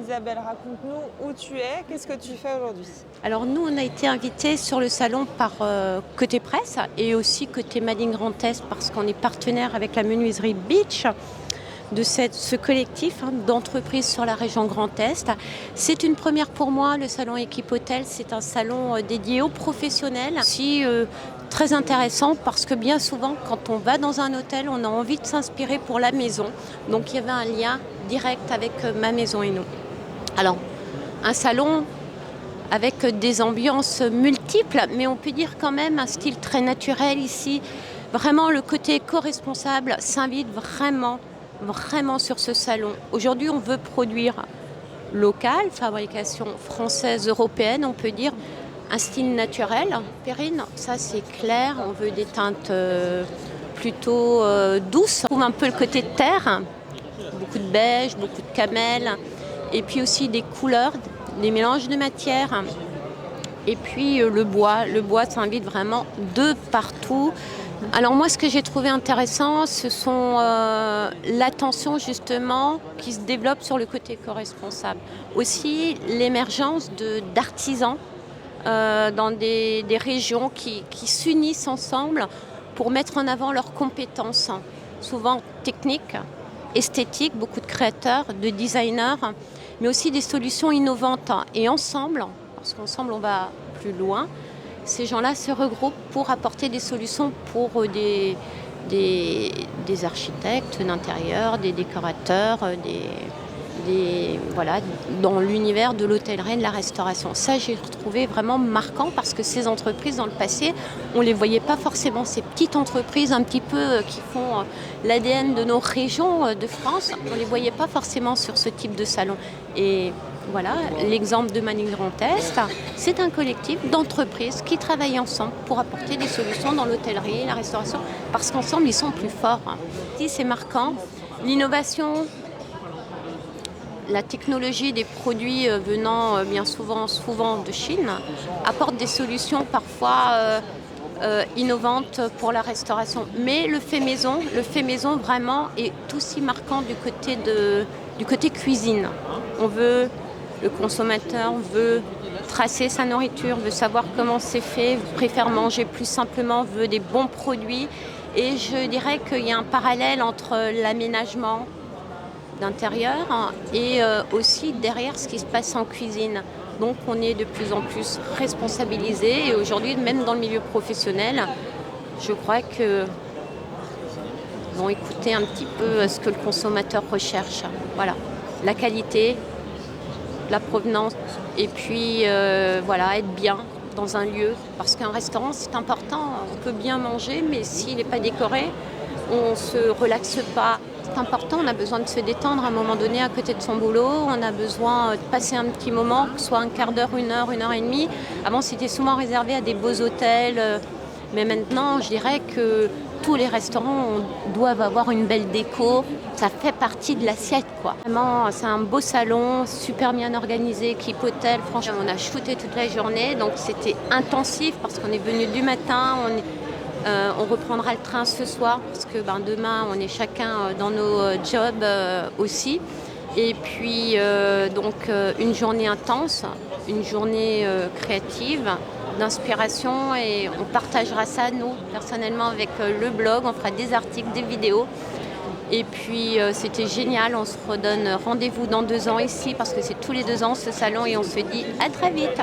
Isabelle, raconte-nous où tu es, qu'est-ce que tu fais aujourd'hui? Alors nous, on a été invités sur le salon par côté presse et aussi côté Madine Grand Est parce qu'on est partenaire avec la menuiserie Beach de ce collectif d'entreprises sur la région Grand Est. C'est une première pour moi, le salon Équipe Hôtel, c'est un salon dédié aux professionnels. Aussi très intéressant parce que bien souvent, quand on va dans un hôtel, on a envie de s'inspirer pour la maison. Donc il y avait un lien direct avec ma maison et nous. Alors, un salon avec des ambiances multiples, mais on peut dire quand même un style très naturel ici. Vraiment, le côté éco-responsable s'invite vraiment sur ce salon. Aujourd'hui, on veut produire local, fabrication française, européenne, on peut dire, un style naturel. Perrine, ça c'est clair, on veut des teintes plutôt douces. On trouve un peu le côté de terre, beaucoup de beige, beaucoup de camel, et puis aussi des couleurs, des mélanges de matières. Et puis le bois s'invite vraiment de partout. Alors moi, ce que j'ai trouvé intéressant, ce sont l'attention justement qui se développe sur le côté éco-responsable. Aussi l'émergence d'artisans dans des régions qui s'unissent ensemble pour mettre en avant leurs compétences, souvent techniques, esthétiques, beaucoup de créateurs, de designers, mais aussi des solutions innovantes. Et ensemble, parce qu'ensemble on va plus loin, ces gens-là se regroupent pour apporter des solutions pour des architectes d'intérieur, des décorateurs, voilà, dans l'univers de l'hôtellerie et de la restauration. Ça, j'ai retrouvé vraiment marquant parce que ces entreprises, dans le passé, on ne les voyait pas forcément. Ces petites entreprises un petit peu qui font l'ADN de nos régions de France, on ne les voyait pas forcément sur ce type de salon. Et voilà, l'exemple de Madine Grand Est, c'est un collectif d'entreprises qui travaillent ensemble pour apporter des solutions dans l'hôtellerie et la restauration parce qu'ensemble, ils sont plus forts. Ici, c'est marquant. L'innovation, la technologie des produits venant bien souvent de Chine apporte des solutions parfois innovantes pour la restauration. Mais le fait maison vraiment est aussi marquant du côté cuisine. Le consommateur veut tracer sa nourriture, veut savoir comment c'est fait, préfère manger plus simplement, veut des bons produits. Et je dirais qu'il y a un parallèle entre l'aménagement d'intérieur et aussi derrière ce qui se passe en cuisine. Donc on est de plus en plus responsabilisé et aujourd'hui, même dans le milieu professionnel, je crois que vont écouter un petit peu ce que le consommateur recherche. Voilà, la qualité, la provenance et puis voilà, être bien dans un lieu parce qu'un restaurant c'est important, on peut bien manger mais s'il n'est pas décoré, on ne se relaxe pas. C'est important, on a besoin de se détendre à un moment donné à côté de son boulot, on a besoin de passer un petit moment, que ce soit un quart d'heure, une heure et demie. Avant c'était souvent réservé à des beaux hôtels, mais maintenant je dirais que tous les restaurants doivent avoir une belle déco, ça fait partie de l'assiette quoi. Vraiment, c'est un beau salon, super bien organisé, équipe hôtel, franchement on a shooté toute la journée, donc c'était intensif parce qu'on est venu du matin, on reprendra le train ce soir parce que demain on est chacun dans nos jobs aussi. Et puis une journée intense, une journée créative, d'inspiration et on partagera ça nous personnellement avec le blog, on fera des articles, des vidéos. Et puis c'était génial, on se redonne rendez-vous dans 2 ans ici parce que c'est tous les 2 ans ce salon et on se dit à très vite.